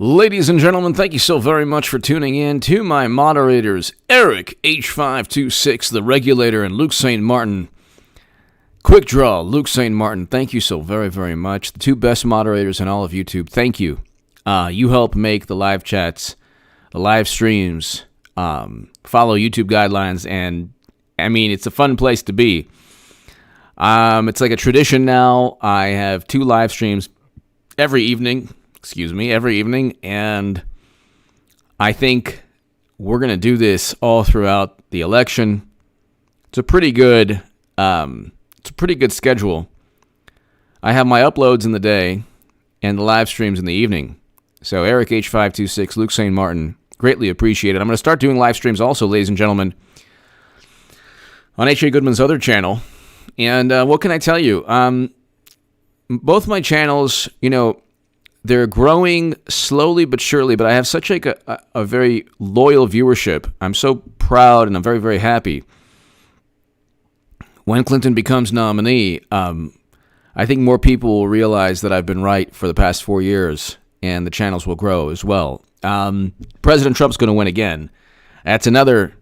Ladies and gentlemen, thank you so very much for tuning in to my moderators, Eric H526, the Regulator, and Luke St. Martin. Quick draw, Luke St. Martin, thank you so very, very much. The two best moderators in all of YouTube, thank you. You help make the live chats, the live streams, follow YouTube guidelines, and I mean, it's a fun place to be. It's like a tradition now. I have two live streams every evening, and I think we're going to do this all throughout the election. It's a pretty good schedule. I have my uploads in the day and the live streams in the evening. So Eric H526, Luke St. Martin, greatly appreciated. I'm going to start doing live streams also, ladies and gentlemen, on H.A. Goodman's other channel. And what can I tell you? Both my channels, they're growing slowly but surely, but I have such a very loyal viewership. I'm so proud and I'm very, very happy. When Clinton becomes nominee, I think more people will realize that I've been right for the past 4 years, and the channels will grow as well. President Trump's going to win again. That's another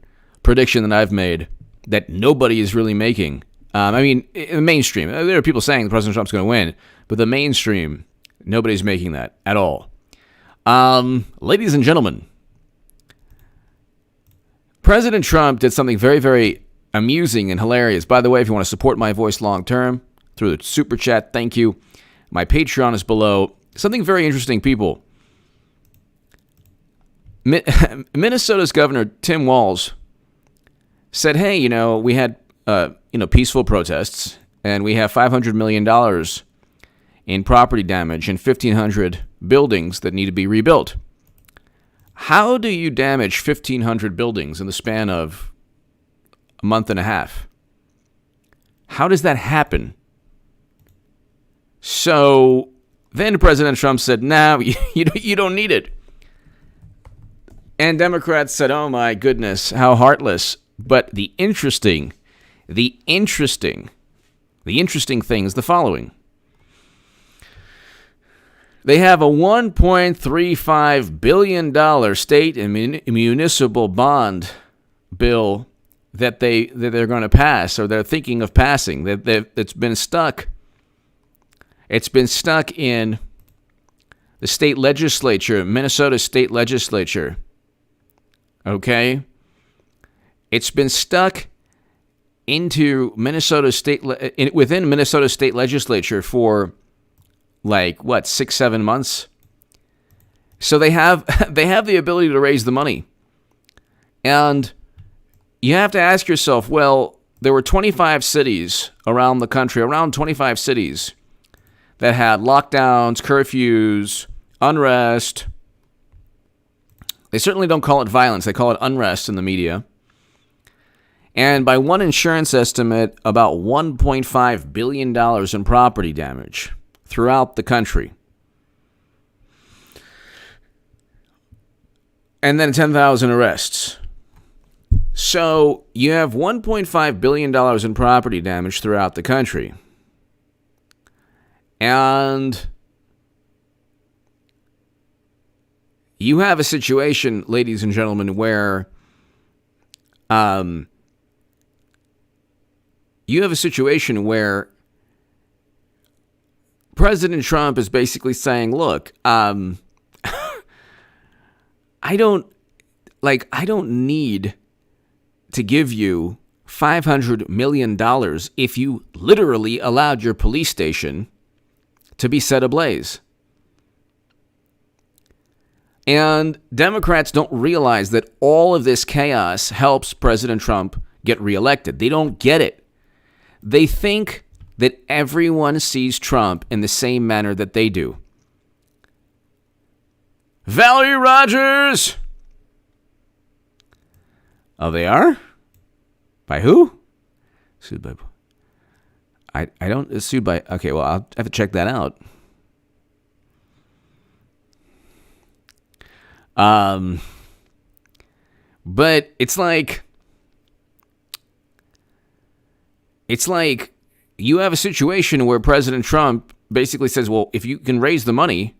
prediction that I've made that nobody is really making. In the mainstream, there are people saying President Trump's going to win, but the mainstream, nobody's making that at all. Ladies and gentlemen, President Trump did something very, very amusing and hilarious. By the way, if you want to support my voice long term through the super chat, thank you. My Patreon is below. Something very interesting, people. Minnesota's Governor Tim Walz said, hey, we had peaceful protests, and we have $500 million in property damage and 1,500 buildings that need to be rebuilt. How do you damage 1,500 buildings in the span of a month and a half? How does that happen? So then President Trump said, nah, you don't need it. And Democrats said, oh my goodness, how heartless. But the interesting thing is the following. They have a $1.35 billion state and municipal bond bill that they're going to pass, or they're thinking of passing. That's been stuck. It's been stuck in the state legislature, Minnesota state legislature. Okay? It's been stuck into within Minnesota state legislature for 6-7 months. So they have the ability to raise the money. And you have to ask yourself, well, there were 25 cities around the country, around 25 cities that had lockdowns, curfews, unrest. They certainly don't call it violence. They call it unrest in the media. And by one insurance estimate, about $1.5 billion in property damage throughout the country. And then 10,000 arrests. So you have $1.5 billion in property damage throughout the country. And you have a situation, ladies and gentlemen, where President Trump is basically saying, look, I don't need to give you $500 million if you literally allowed your police station to be set ablaze. And Democrats don't realize that all of this chaos helps President Trump get reelected. They don't get it. They think that everyone sees Trump in the same manner that they do. Valerie Rogers! Oh, they are? By who? Sued by... I don't... Sued by... Okay, well, I'll have to check that out. But it's like you have a situation where President Trump basically says, well, if you can raise the money,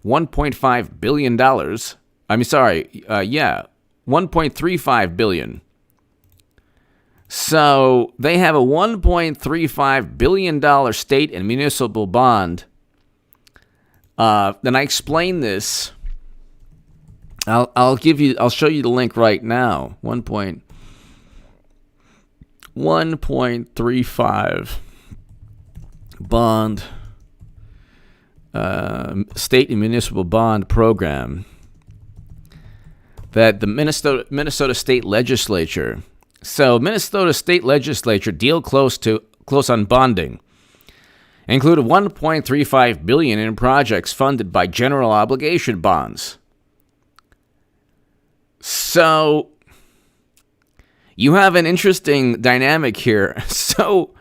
$1.5 billion. $1.35 billion. So they have a $1.35 billion state and municipal bond. Then I explain this. I'll show you the link right now. 1.35 bond, state and municipal bond program that the Minnesota State Legislature. So Minnesota State Legislature deal close on bonding. Included $1.35 billion in projects funded by general obligation bonds. So you have an interesting dynamic here. So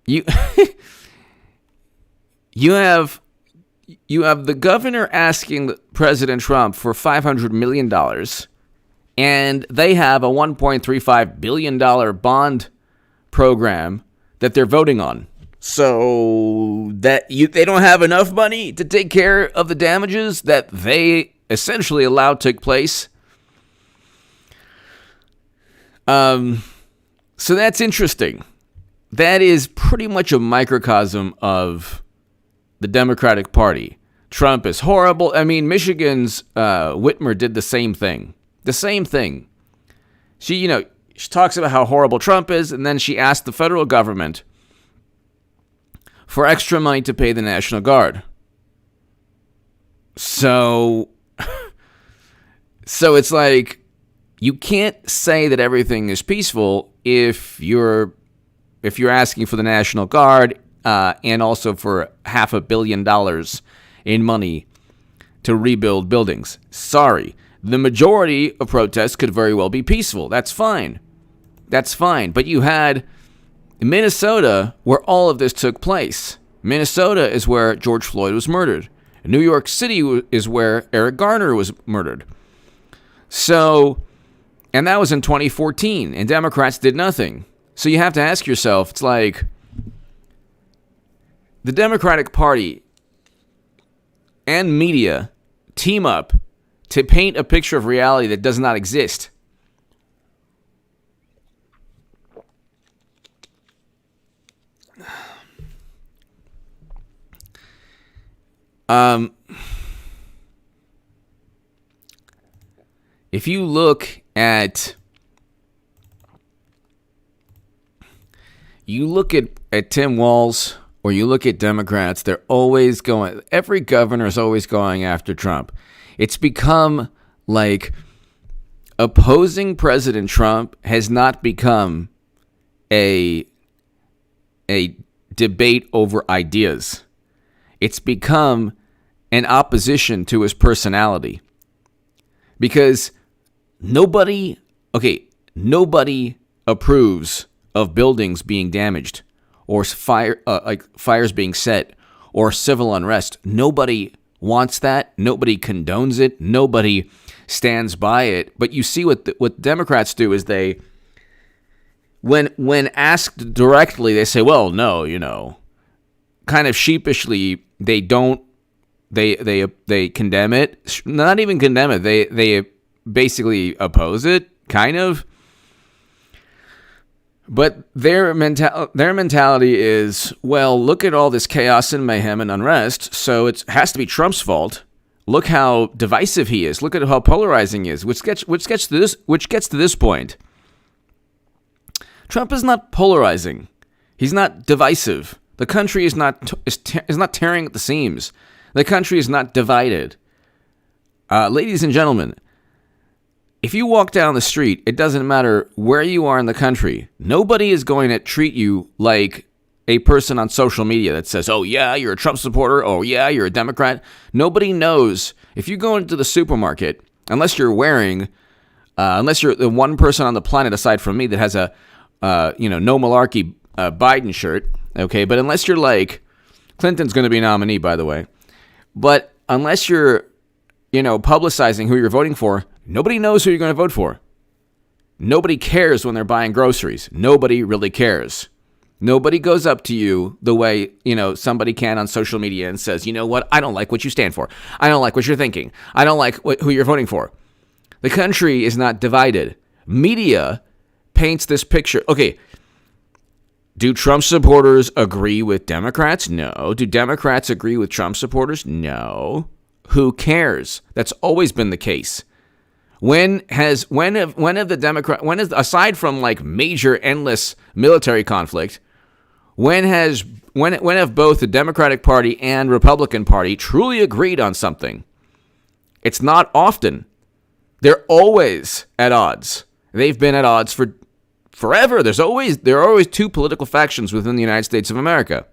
you you have the governor asking President Trump for $500 million, and they have a $1.35 billion bond program that they're voting on. So that they don't have enough money to take care of the damages that they essentially allowed took place. So that's interesting. That is pretty much a microcosm of the Democratic Party. Trump is horrible. I mean, Michigan's Whitmer did the same thing. She talks about how horrible Trump is, and then she asked the federal government for extra money to pay the National Guard. So it's like, you can't say that everything is peaceful if you're asking for the National Guard and also for $500 million in money to rebuild buildings. Sorry. The majority of protests could very well be peaceful. That's fine. But you had Minnesota, where all of this took place. Minnesota is where George Floyd was murdered. New York City is where Eric Garner was murdered. So, and that was in 2014, and Democrats did nothing. So you have to ask yourself, it's like, the Democratic Party and media team up to paint a picture of reality that does not exist. If you look at Tim Walz, or you look at Democrats, they're always every governor is always going after Trump. It's become like opposing President Trump has not become a debate over ideas. It's become an opposition to his personality. Because nobody approves of buildings being damaged, or fires being set, or civil unrest. Nobody wants that. Nobody condones it. Nobody stands by it. But you see what Democrats do is they, when asked directly, they say, well, no, kind of sheepishly, they don't. They condemn it. Not even condemn it. They basically oppose it, kind of. But their mentality is, well, look at all this chaos and mayhem and unrest, so it has to be Trump's fault. Look how divisive he is. Look at how polarizing he is. Which gets to this point. Trump is not polarizing. He's not divisive. The country is not tearing at the seams. The country is not divided. Ladies and gentlemen, if you walk down the street, it doesn't matter where you are in the country. Nobody is going to treat you like a person on social media that says, oh, yeah, you're a Trump supporter. Oh, yeah, you're a Democrat. Nobody knows. If you go into the supermarket, unless you're the one person on the planet aside from me that has a, no malarkey Biden shirt, okay? But unless you're like, Clinton's going to be a nominee, by the way. But unless you're, publicizing who you're voting for, nobody knows who you're going to vote for. Nobody cares when they're buying groceries. Nobody really cares. Nobody goes up to you the way, somebody can on social media and says, you know what, I don't like what you stand for. I don't like what you're thinking. I don't like who you're voting for. The country is not divided. Media paints this picture. Okay, do Trump supporters agree with Democrats? No. Do Democrats agree with Trump supporters? No. Who cares? That's always been the case. When have the Democrat, aside from like major endless military conflict, when have both the Democratic Party and Republican Party truly agreed on something? It's not often. They're always at odds. They've been at odds for forever. There are always two political factions within the United States of America.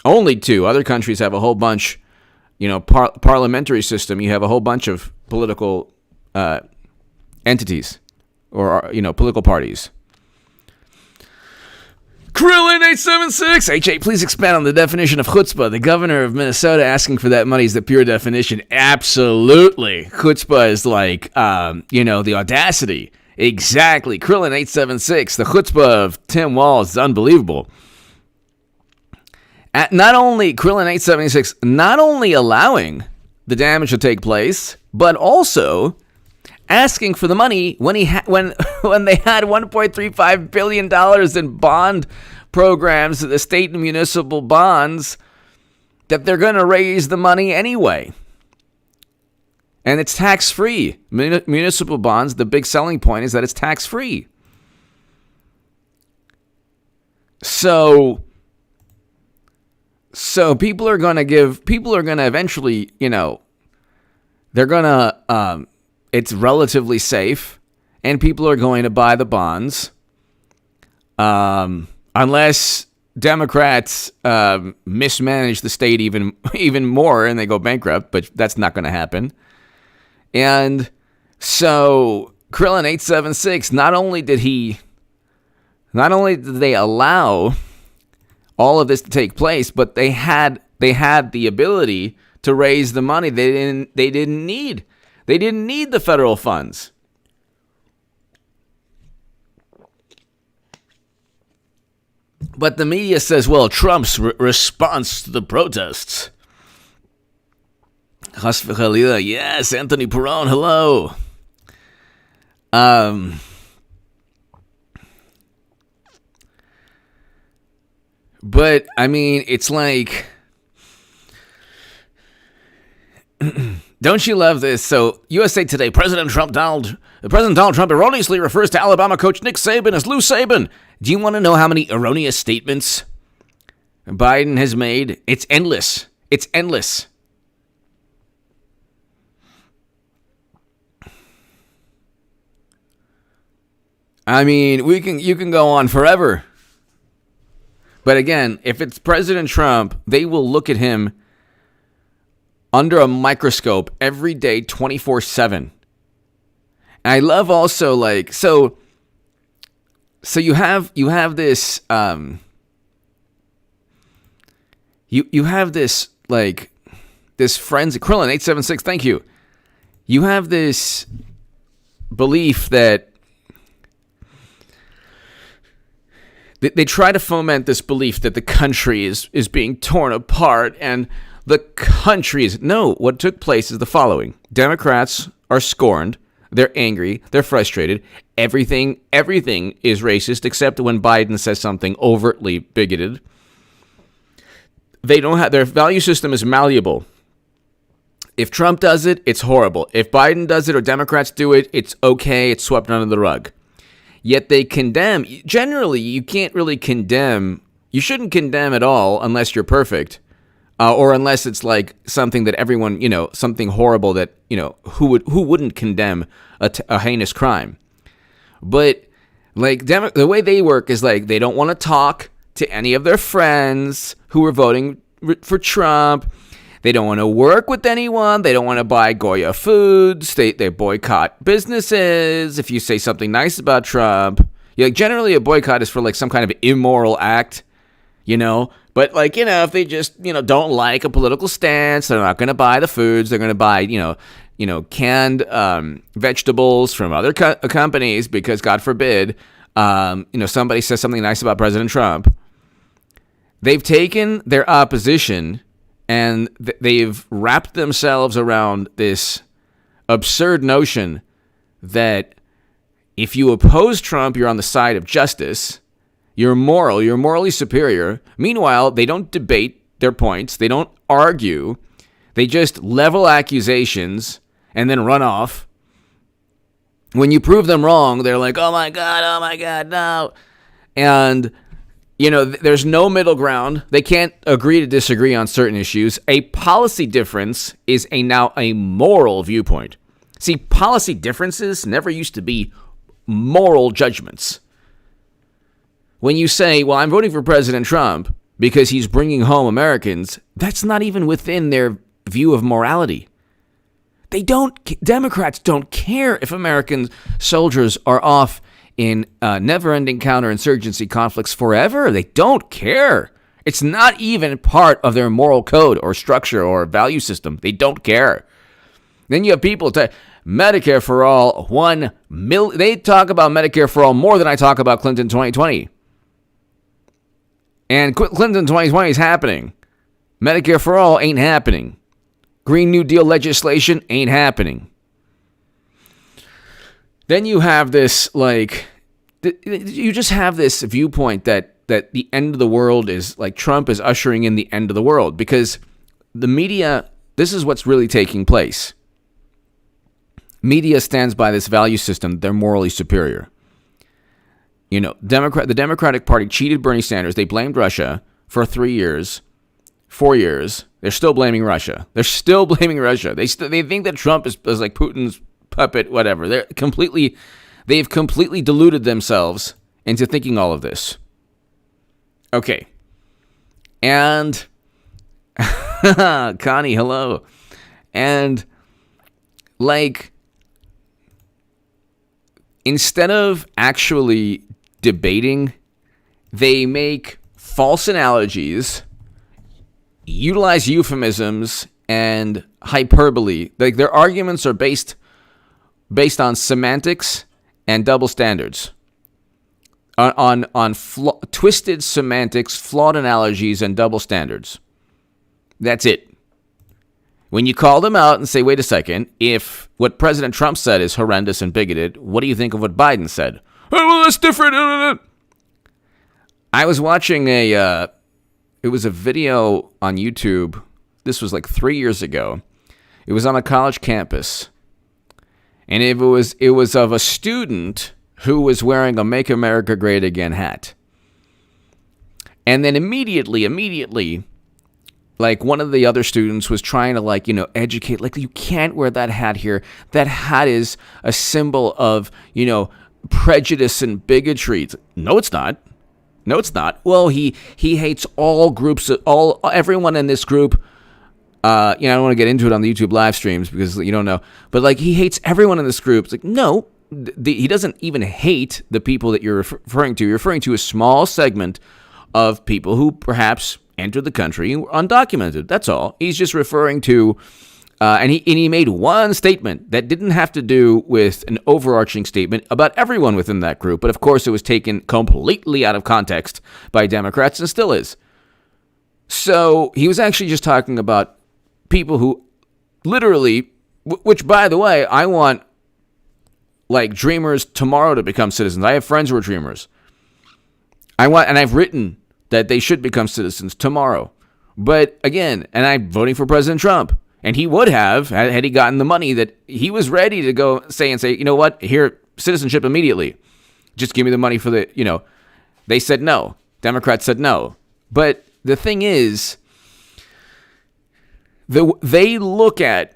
Only two. Other countries have a whole bunch. Parliamentary system. You have a whole bunch of political entities or political parties. Krillin 876 HA, please expand on the definition of chutzpah. The governor of Minnesota asking for that money is the pure definition. Absolutely. Chutzpah is like, the audacity. Exactly. Krillin 876. The chutzpah of Tim Walz is unbelievable. Not only Krillin 876, not only allowing the damage to take place, but also asking for the money when they had $1.35 billion in bond programs, the state and municipal bonds, that they're going to raise the money anyway. And it's tax-free. Municipal bonds, the big selling point is that it's tax-free. So people are going to eventually, they're going to, it's relatively safe, and people are going to buy the bonds, unless Democrats mismanage the state even more and they go bankrupt, but that's not going to happen. And so Krillin 876, not only did they allow all of this to take place, but they had the ability to raise the money. They didn't need the federal funds. But the media says, well, Trump's response to the protests. Yes, Anthony Perone, hello. But, I mean, it's like, don't you love this? So, USA Today, President Donald Trump erroneously refers to Alabama coach Nick Saban as Lou Saban. Do you want to know how many erroneous statements Biden has made? It's endless. It's endless. I mean, you can go on forever. But again, if it's President Trump, they will look at him under a microscope every day, 24/7. And I love also so you have this you have this this frenzy. Krillin 876, thank you. You have this belief that they try to foment this belief that the country is being torn apart, and the country is... No, what took place is the following. Democrats are scorned. They're angry. They're frustrated. Everything is racist except when Biden says something overtly bigoted. They don't have... Their value system is malleable. If Trump does it, it's horrible. If Biden does it or Democrats do it, it's okay. It's swept under the rug. Yet they condemn. Generally, you can't really condemn. You shouldn't condemn at all unless you're perfect, or unless it's like something that everyone, something horrible that, who wouldn't condemn a heinous crime. But the way they work is they don't want to talk to any of their friends who are voting for Trump. They don't want to work with anyone. They don't want to buy Goya foods. They boycott businesses. If you say something nice about Trump, generally a boycott is for some kind of immoral act, But if they just don't like a political stance, they're not going to buy the foods. They're going to buy canned vegetables from other companies because, God forbid, somebody says something nice about President Trump, they've taken their opposition and they've wrapped themselves around this absurd notion that if you oppose Trump, you're on the side of justice, you're moral, you're morally superior. Meanwhile, they don't debate their points, they don't argue, they just level accusations and then run off. When you prove them wrong, they're like, oh my God, no. And, there's no middle ground. They can't agree to disagree on certain issues. A policy difference is now a moral viewpoint. See, policy differences never used to be moral judgments. When you say, well, I'm voting for President Trump because he's bringing home Americans, that's not even within their view of morality. Democrats don't care if American soldiers are off in never-ending counterinsurgency conflicts forever. They don't care. It's not even part of their moral code or structure or value system. They don't care. Then you have people Medicare for all, they talk about Medicare for all more than I talk about Clinton 2020. And Clinton 2020 is happening. Medicare for all ain't happening. Green New Deal legislation ain't happening. Then you have this, you just have this viewpoint that the end of the world is, Trump is ushering in the end of the world. Because the media, this is what's really taking place. Media stands by this value system. They're morally superior. The Democratic Party cheated Bernie Sanders. They blamed Russia for 3 years, 4 years. They're still blaming Russia. They think that Trump is like Putin's puppet, whatever. They've completely deluded themselves into thinking all of this. Okay. And Connie, hello. And instead of actually debating, they make false analogies, utilize euphemisms and hyperbole. Their arguments are based on semantics and double standards, on twisted semantics, flawed analogies, and double standards. That's it. When you call them out and say, wait a second, if what President Trump said is horrendous and bigoted, what do you think of what Biden said? Oh, well, that's different. I was watching it was a video on YouTube. This was 3 years ago. It was on a college campus. And it was of a student who was wearing a Make America Great Again hat. And then immediately, one of the other students was trying to educate, you can't wear that hat here. That hat is a symbol of, prejudice and bigotry. No, it's not. Well, he hates all groups, everyone in this group. I don't want to get into it on the YouTube live streams because you don't know. But he hates everyone in this group. It's no, he doesn't even hate the people that you're referring to. You're referring to a small segment of people who perhaps entered the country undocumented. That's all. He's just referring to, and he made one statement that didn't have to do with an overarching statement about everyone within that group. But of course, it was taken completely out of context by Democrats and still is. So he was actually just talking about people who literally, which by the way, I want dreamers tomorrow to become citizens. I have friends who are dreamers. And I've written that they should become citizens tomorrow. But again, and I'm voting for President Trump. And he would have, had he gotten the money, that he was ready to go say, you know what, here, citizenship immediately. Just give me the money for the, They said no. Democrats said no. But the thing is, they look at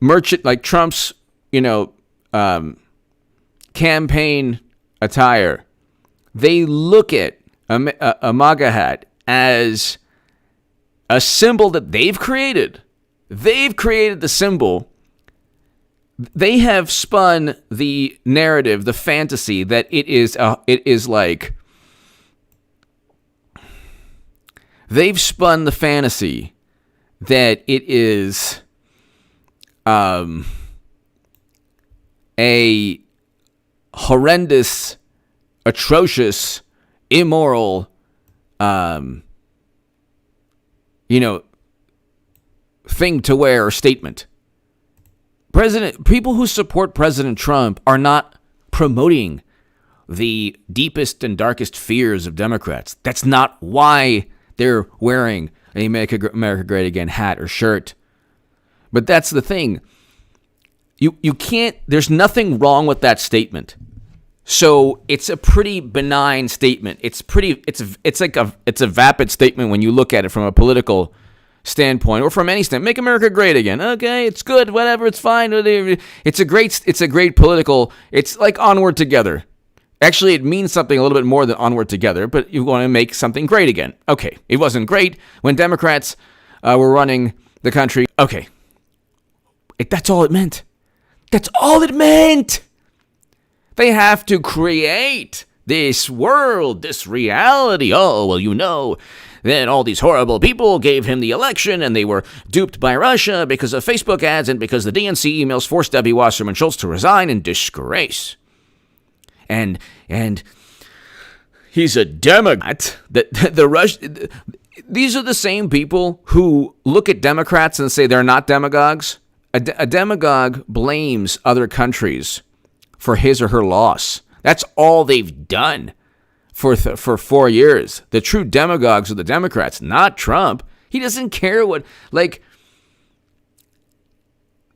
merchant, Trump's, campaign attire. They look at a MAGA hat as a symbol that they've created. They've created the symbol. They have spun the narrative, the fantasy that it is they've spun the fantasy that it is a horrendous, atrocious, immoral, thing to wear or statement. People who support President Trump are not promoting the deepest and darkest fears of Democrats. That's not why they're wearing a Make America Great Again hat or shirt. But that's the thing. You can't, there's nothing wrong with that statement. So it's a pretty benign statement. It's a vapid statement when you look at it from a political standpoint or from any standpoint. Make America great again. Okay, it's good, whatever, it's fine. It's a great political, it's like Onward Together. Actually, it means something a little bit more than Onward Together, but you want to make something great again. Okay, it wasn't great when Democrats were running the country. Okay, that's all it meant. That's all it meant. They have to create this world, this reality. Oh, well, then all these horrible people gave him the election and they were duped by Russia because of Facebook ads and because the DNC emails forced Debbie Wasserman Schultz to resign in disgrace. And he's a Democrat. These are the same people who look at Democrats and say they're not demagogues. A demagogue blames other countries for his or her loss. That's all they've done for 4 years. The true demagogues are the Democrats, not Trump. He doesn't care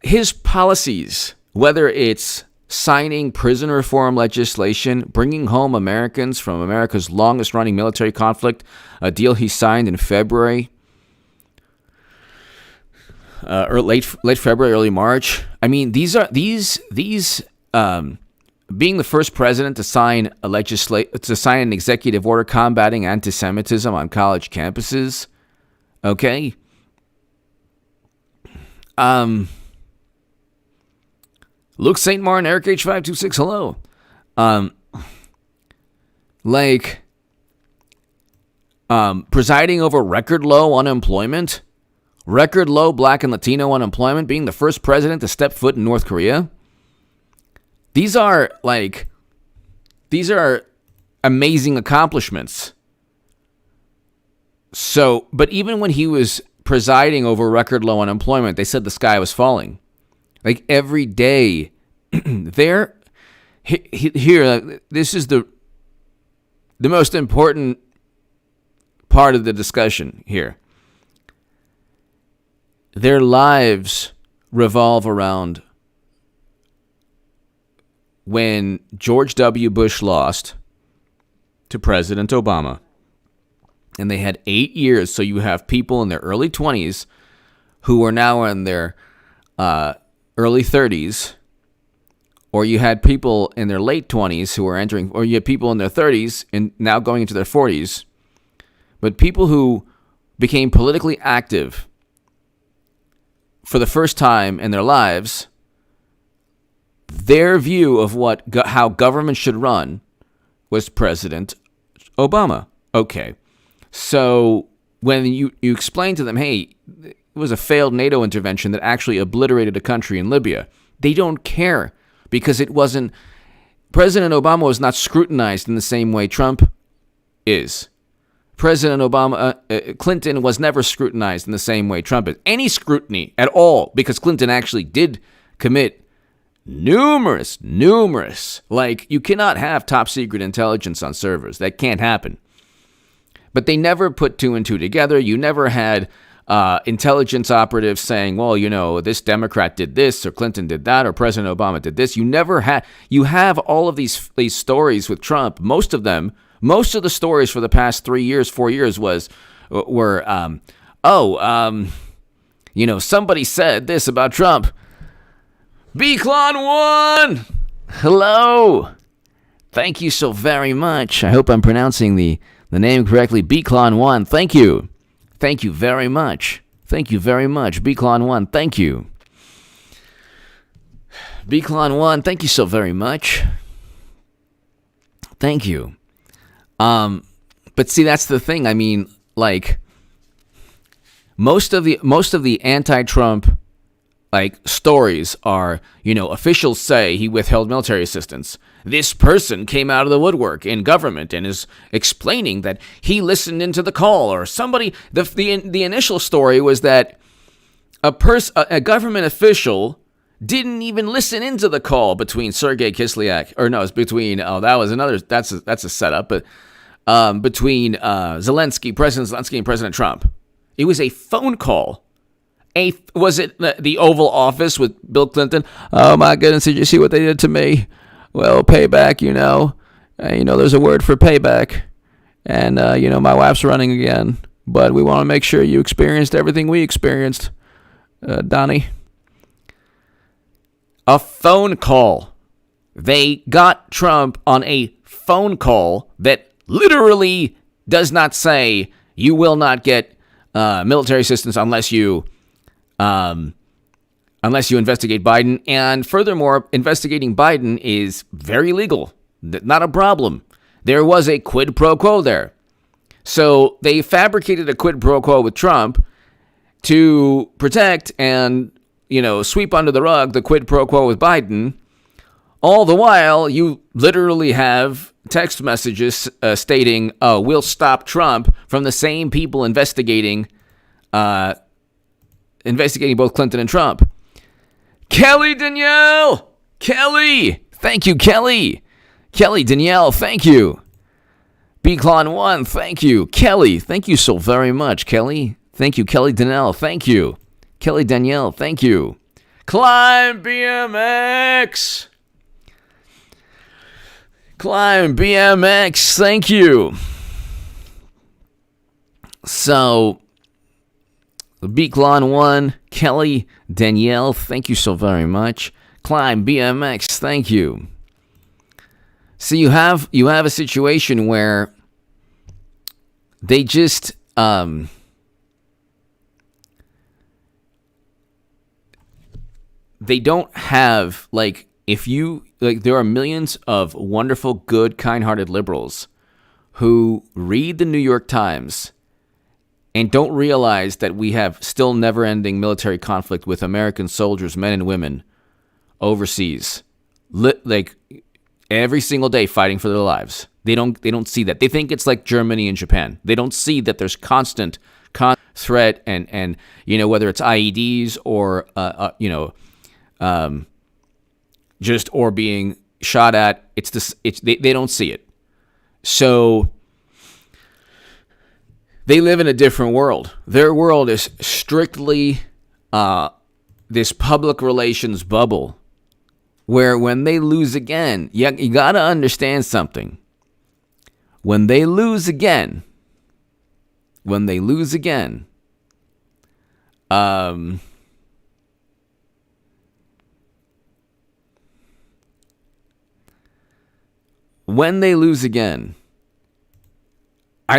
his policies, whether it's signing prison reform legislation, bringing home Americans from America's longest running military conflict, a deal he signed in February, or late February, early March. I mean, these being the first president to sign an executive order combating anti-Semitism on college campuses. Okay. Luke St. Martin, Eric H526, hello. Presiding over record low unemployment, record low Black and Latino unemployment, being the first president to step foot in North Korea. These are amazing accomplishments. So, but even when he was presiding over record low unemployment, they said the sky was falling. Like every day, here, this is the most important part of the discussion here. Their lives revolve around when George W. Bush lost to President Obama. And they had 8 years, so you have people in their early 20s who are now in their early 30s, or you had people in their late 20s who are entering, or you had people in their 30s and now going into their 40s. But people who became politically active for the first time in their lives, their view of how government should run was President Obama. Okay. So when you explain to them, hey, it was a failed NATO intervention that actually obliterated a country in Libya, they don't care because it wasn't. President Obama was not scrutinized in the same way Trump is. President Clinton was never scrutinized in the same way Trump is. Any scrutiny at all, because Clinton actually did commit numerous, you cannot have top secret intelligence on servers. That can't happen. But they never put two and two together. You never had intelligence operatives saying, well, this Democrat did this, or Clinton did that, or President Obama did this. You have all of these stories with Trump. Most of the stories for the past 3 years, 4 years were somebody said this about Trump. B-Clon1! Hello! Thank you so very much. I hope I'm pronouncing the name correctly. B-Clon1, thank you. Thank you very much. Thank you very much. B-Clon1, thank you. B-Clon1, thank you so very much. Thank you. But see, that's the thing. I mean, most of the anti-Trump like stories are, officials say he withheld military assistance. This person came out of the woodwork in government and is explaining that he listened into the call, or somebody. The initial story was that a government official didn't even listen into the call between Sergei Kislyak, or no, it's between. Oh, that's a setup, but between President Zelensky and President Trump. It was a phone call. Was it the Oval Office with Bill Clinton? Oh my goodness, did you see what they did to me? Well, payback, there's a word for payback. And, my wife's running again. But we want to make sure you experienced everything we experienced, Donnie. A phone call. They got Trump on a phone call that literally does not say you will not get military assistance unless you investigate Biden. And furthermore, investigating Biden is very legal. Not a problem. There was a quid pro quo there. So they fabricated a quid pro quo with Trump to protect and, sweep under the rug the quid pro quo with Biden. All the while, you literally have text messages stating, we'll stop Trump, from the same people investigating both Clinton and Trump. Kelly Danielle! Kelly! Thank you, Kelly! Kelly Danielle, thank you. Bclon1, thank you. Kelly, thank you so very much, Kelly. Thank you, Kelly Danielle, thank you. Kelly Danielle, thank you. Climb BMX! Climb BMX, thank you. So, Bclon1, Kelly Danielle, thank you so very much. Climb BMX, thank you. So you have a situation where they just they don't have, like, there are millions of wonderful, good, kind-hearted liberals who read the New York Times and don't realize that we have still never-ending military conflict with American soldiers, men and women, overseas, like every single day fighting for their lives. They don't see that. They think it's like Germany and Japan. They don't see that there's constant threat and whether it's IEDs or or being shot at. They don't see it. So they live in a different world. Their world is strictly this public relations bubble where when they lose again, you got to understand something. When they lose again, when they lose again, I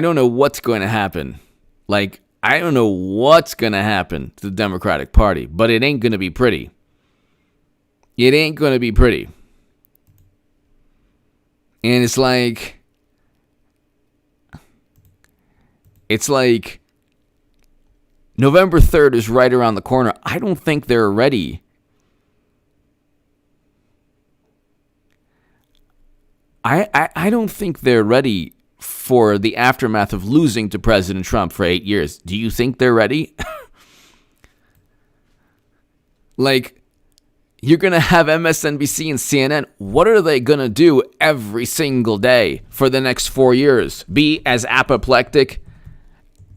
don't know what's going to happen. Like, I don't know what's going to happen to the Democratic Party, but it ain't going to be pretty. It ain't going to be pretty. And it's like November 3rd is right around the corner. I don't think they're ready. I don't think they're ready for the aftermath of losing to President Trump for 8 years. Do you think they're ready? Like, you're going to have MSNBC and CNN. What are they going to do every single day for the next 4 years? Be as apoplectic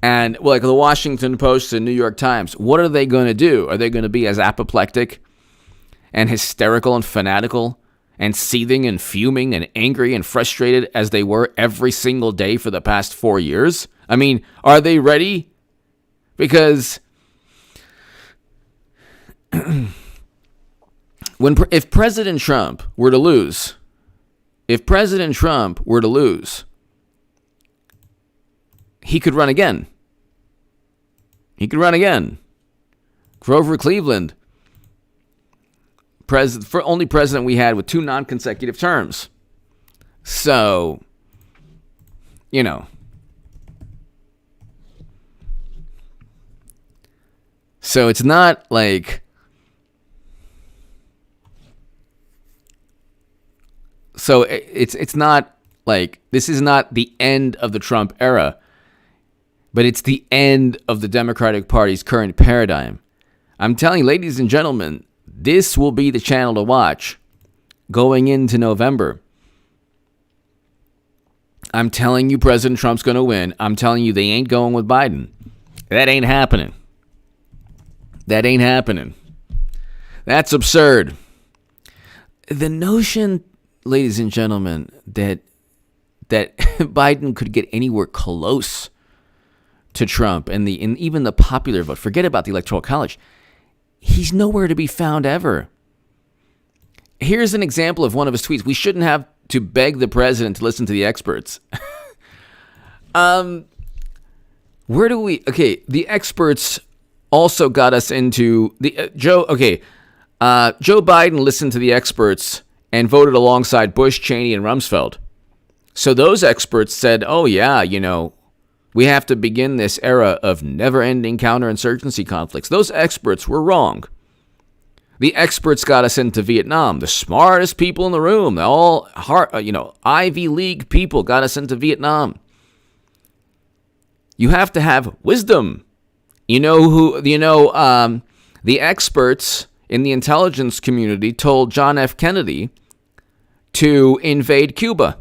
and like the Washington Post and New York Times. What are they going to do? Are they going to be as apoplectic and hysterical and fanatical and seething and fuming and angry and frustrated as they were every single day for the past 4 years? I mean, are they ready? Because if President Trump were to lose, he could run again. Grover Cleveland, only president we had with 2 non-consecutive terms. So, So it's not like So it's not like this is not the end of the Trump era, but it's the end of the Democratic Party's current paradigm. I'm telling you, ladies and gentlemen, this will be the channel to watch going into November. I'm telling you, President Trump's going to win. I'm telling you, they ain't going with Biden. That ain't happening. That ain't happening. That's absurd. The notion, ladies and gentlemen, that Biden could get anywhere close to Trump and even the popular vote, forget about the Electoral College, he's nowhere to be found ever. Here's an example of one of his tweets. We shouldn't have to beg the president to listen to the experts. The experts also got us into Joe Biden listened to the experts and voted alongside Bush, Cheney, and Rumsfeld. So those experts said, oh yeah, we have to begin this era of never-ending counterinsurgency conflicts. Those experts were wrong. The experts got us into Vietnam. The smartest people in the room, all Ivy League people got us into Vietnam. You have to have wisdom. The experts in the intelligence community told John F. Kennedy to invade Cuba.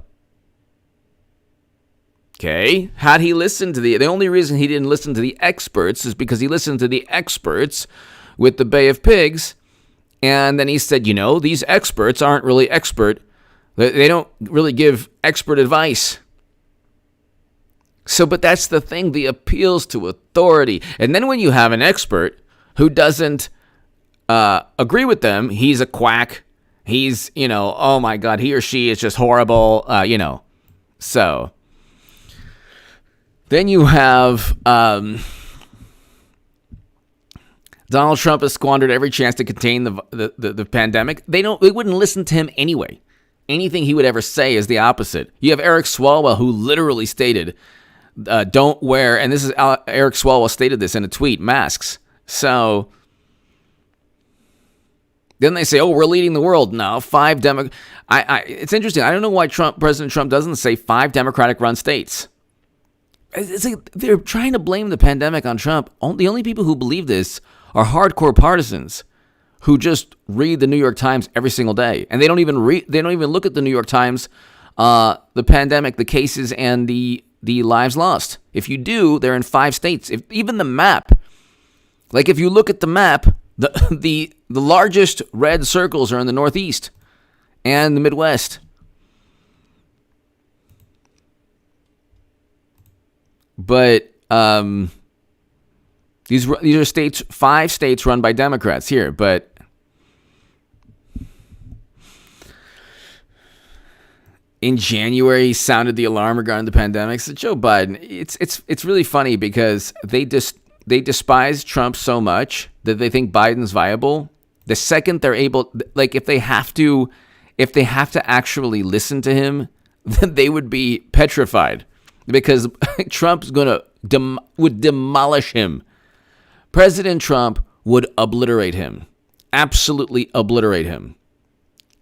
Okay, had he listened to the only reason he didn't listen to the experts is because he listened to the experts with the Bay of Pigs, and then he said, these experts aren't really expert. They don't really give expert advice. So, but that's the thing, the appeals to authority. And then when you have an expert who doesn't agree with them, he's a quack. He's, oh my God, he or she is just horrible, So, then you have Donald Trump has squandered every chance to contain the pandemic. They wouldn't listen to him anyway. Anything he would ever say is the opposite. You have Eric Swalwell, who literally stated, don't wear, and this is Eric Swalwell stated this in a tweet, masks. So then they say, oh, we're leading the world. No, it's interesting. I don't know why President Trump doesn't say 5 Democratic-run states. It's like they're trying to blame the pandemic on Trump. The only people who believe this are hardcore partisans who just read the New York Times every single day, and they don't even look at the New York Times, the pandemic, the cases, and the lives lost. If you do, they're in 5 states. If even the map, like if you look at the map, the largest red circles are in the Northeast and the Midwest. But these are states, 5 states run by Democrats here. But in January, he sounded the alarm regarding the pandemic. So Joe Biden, it's really funny because they despise Trump so much that they think Biden's viable. The second they're able, like if they have to actually listen to him, then they would be petrified. Because Trump's would demolish him. President Trump would obliterate him. Absolutely obliterate him.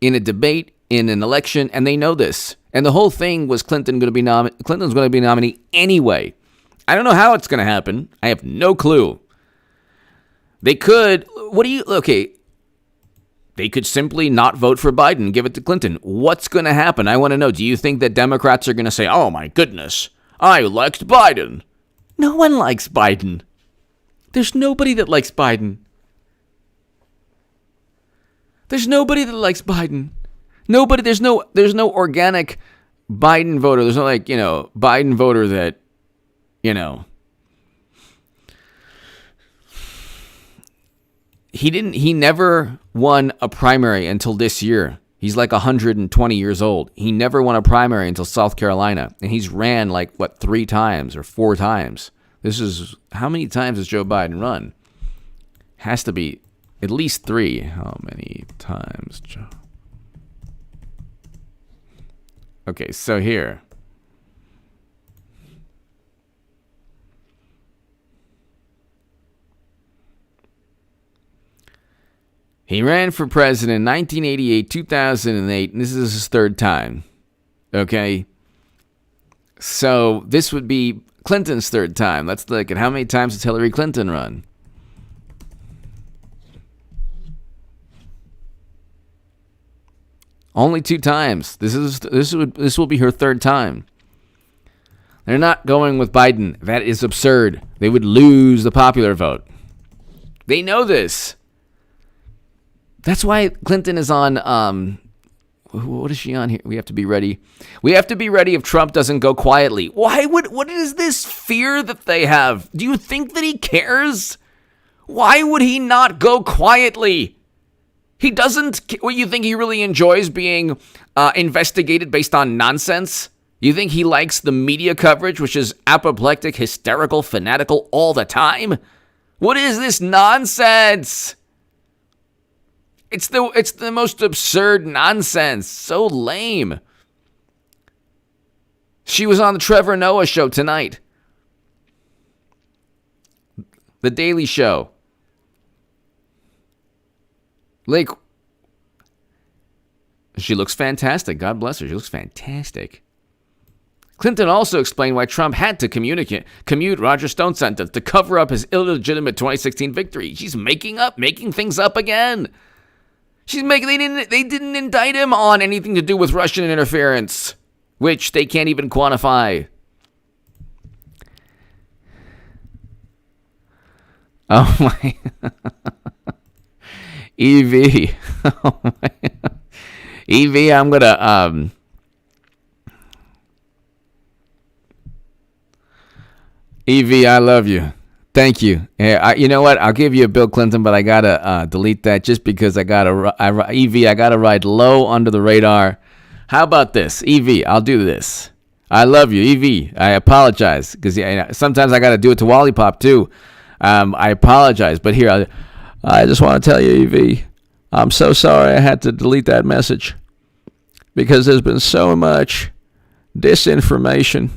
In a debate, in an election, and they know this. And the whole thing was Clinton's going to be nominee anyway. I don't know how it's going to happen. I have no clue. They could, they could simply not vote for Biden and give it to Clinton. What's going to happen? I want to know. Do you think that Democrats are going to say, oh my goodness, I liked Biden? No one likes Biden. There's nobody that likes Biden. There's nobody that likes Biden. Nobody, there's no organic Biden voter. There's no Biden voter that, he never won a primary until this year. He's like 120 years old. He never won a primary until South Carolina. And he's ran 3 times or 4 times. This is, how many times has Joe Biden run? Has to be at least 3. How many times, Joe? Okay, so here. He ran for president in 1988, 2008, and this is his third time. Okay? So this would be Clinton's third time. Let's look at how many times has Hillary Clinton run. Only 2 times. This will be her third time. They're not going with Biden. That is absurd. They would lose the popular vote. They know this. That's why Clinton is on, what is she on here? We have to be ready. We have to be ready if Trump doesn't go quietly. What is this fear that they have? Do you think that he cares? Why would he not go quietly? He doesn't. What, you think he really enjoys being investigated based on nonsense? You think he likes the media coverage, which is apoplectic, hysterical, fanatical all the time? What is this nonsense? It's the most absurd nonsense. So lame. She was on the Trevor Noah show tonight. The Daily Show. Like, she looks fantastic. God bless her. She looks fantastic. Clinton also explained why Trump had to commute Roger Stone's sentence to cover up his illegitimate 2016 victory. She's making things up again. They didn't indict him on anything to do with Russian interference, which they can't even quantify. Oh my. EV. Oh my. EV, I'm going to EV, I love you. Thank you. You know what? I'll give you a Bill Clinton, but I got to delete that just because I got to ride low under the radar. How about this? EV, I'll do this. I love you, EV. I apologize because sometimes I got to do it to Wally Pop too. I apologize, but here, I just want to tell you, EV, I'm so sorry I had to delete that message because there's been so much disinformation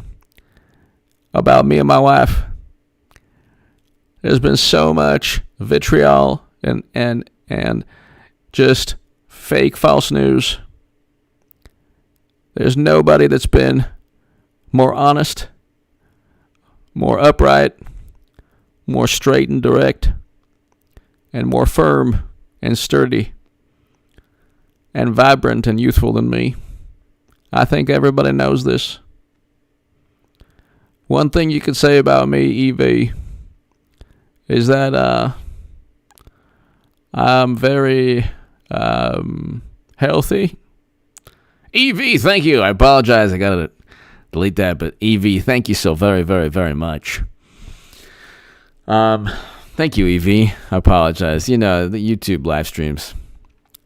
about me and my wife. There's been so much vitriol and just fake false news. There's nobody that's been more honest, more upright, more straight and direct, and more firm and sturdy and vibrant and youthful than me. I think everybody knows this. One thing you could say about me, EV, is that I'm very healthy. EV, thank you. I apologize. I got to delete that. But EV, thank you so very, very, very much. Thank you, EV. I apologize. You know, the YouTube live streams.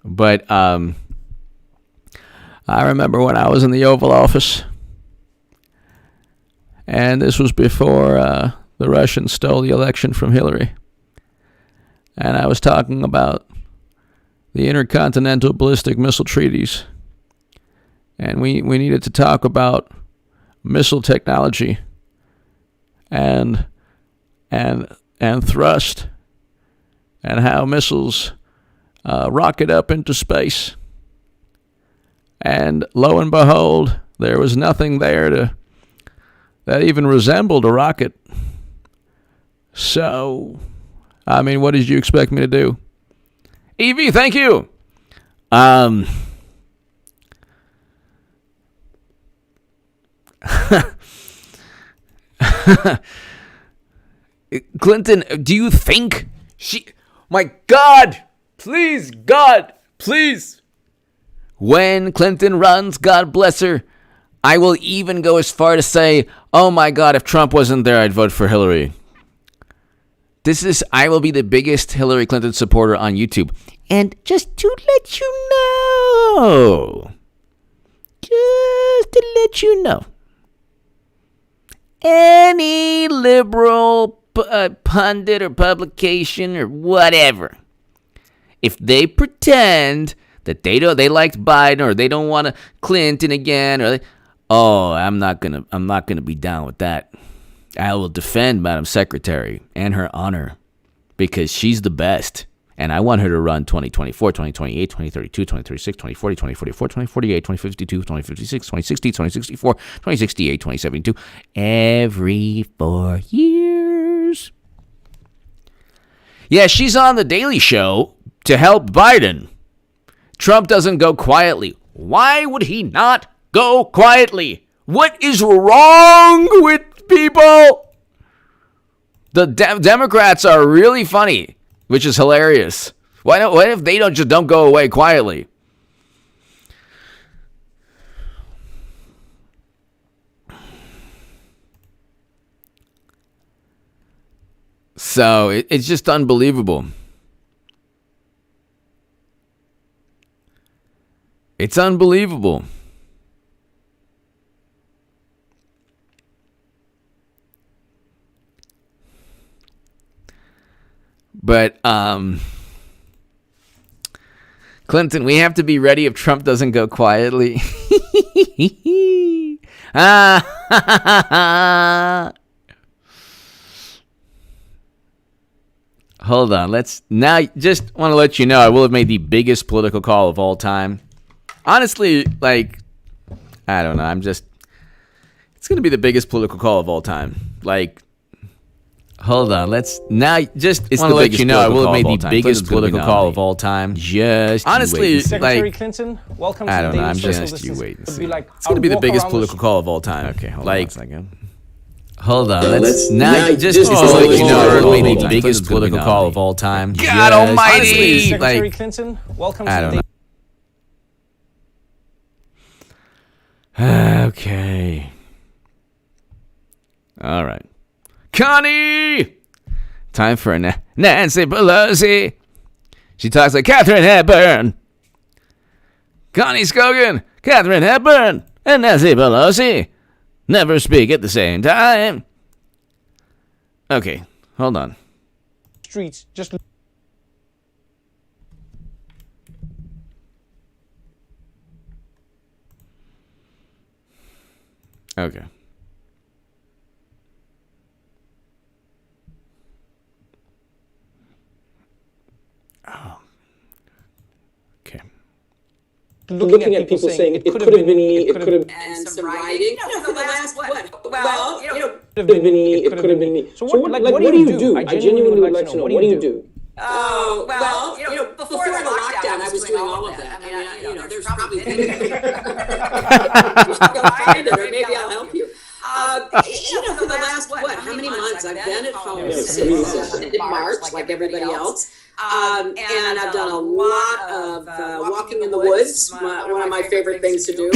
But I remember when I was in the Oval Office, and this was before the Russians stole the election from Hillary. And I was talking about the intercontinental ballistic missile treaties. And we needed to talk about missile technology and thrust and how missiles rocket up into space. And lo and behold, there was nothing there that even resembled a rocket. So, I mean, what did you expect me to do? EV, thank you. Clinton, do you think my God, please, when Clinton runs, God bless her, I will even go as far to say, oh my God, if Trump wasn't there, I'd vote for Hillary. I will be the biggest Hillary Clinton supporter on YouTube. And just to let you know, any liberal pundit or publication or whatever, if they pretend that they liked Biden or they don't want Clinton again, I'm not gonna be down with that. I will defend Madam Secretary and her honor because she's the best And I want her to run 2024, 2028, 2032, 2036, 2040, 2044, 2048, 2052, 2056, 2060, 2064, 2068, 2072, every 4 years. Yeah, she's on The Daily Show to help Biden. Trump doesn't go quietly. Why would he not go quietly? What is wrong with people? The Democrats are really funny, which is hilarious. What if they don't go away quietly? So it's just unbelievable. It's unbelievable. But Clinton, we have to be ready if Trump doesn't go quietly. Hold on. Just want to let you know, I will have made the biggest political call of all time. Honestly, I don't know. It's going to be the biggest political call of all time. Hold on. Just want to let you know, I will have made the biggest political call of all time. Just honestly, Secretary Clinton, welcome to I don't know. I'm just you wait and see. It's going to be the biggest political call of all time. Okay, hold on a second. Hold on. Just want to let you know, I will have made the biggest political call of all time. God Almighty! Secretary Clinton, welcome to I don't know. Okay. All right. Connie! Time for a Nancy Pelosi. She talks like Katharine Hepburn. Connie Scogan, Katharine Hepburn, and Nancy Pelosi never speak at the same time. Okay, hold on. Streets just... Okay. Okay. Looking at people saying it could have been me, it could have been... And some writing. For the last what? Well, it could have been me, it could have been me. So what do you do? I genuinely would like to know, what do you do? Oh, well, before the lockdown, I was doing all of that. I mean, there's probably things you should go find it, or maybe I'll help you. For the last, how many months? I've been at home since March, like everybody else. And I've done a lot of walking in the woods, one of my favorite things to do.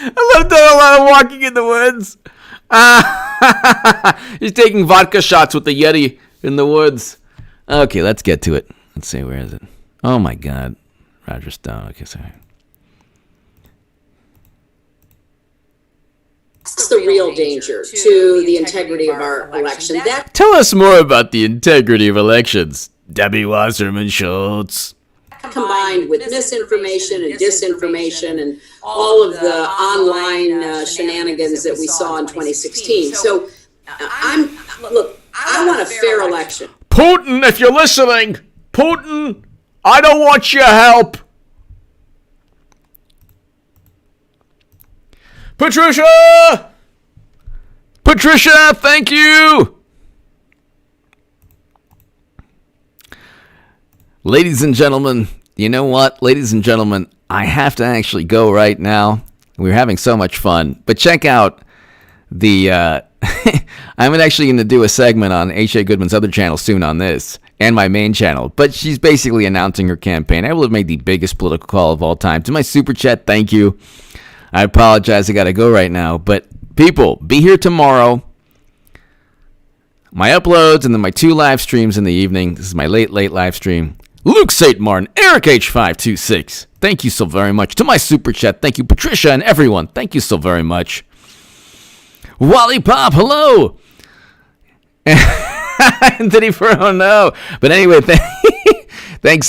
I love doing a lot of walking in the woods. He's taking vodka shots with the Yeti in the woods. Okay, let's get to it. Let's see, where is it? Oh my God. Roger Stone. Okay, sorry. That's the real danger to the integrity of our election. Tell us more about the integrity of elections, Debbie Wasserman Schultz. Combined with misinformation and disinformation and all of the online shenanigans that we saw in 2016. So I want a fair election. Putin, if you're listening, Putin, I don't want your help. Patricia, thank you. Ladies and gentlemen, you know what? Ladies and gentlemen, I have to actually go right now. We're having so much fun. But check out the... I'm actually going to do a segment on H.A. Goodman's other channel soon on this, and my main channel. But she's basically announcing her campaign. I will have made the biggest political call of all time. To my super chat, thank you. I apologize. I got to go right now. But people, be here tomorrow. My uploads and then my 2 live streams in the evening. This is my late live stream. Luke St. Martin, Eric H526. Thank you so very much. To my super chat, thank you. Patricia and everyone, thank you so very much. Wally Pop, hello. Anthony Furrow, no. But anyway, thanks.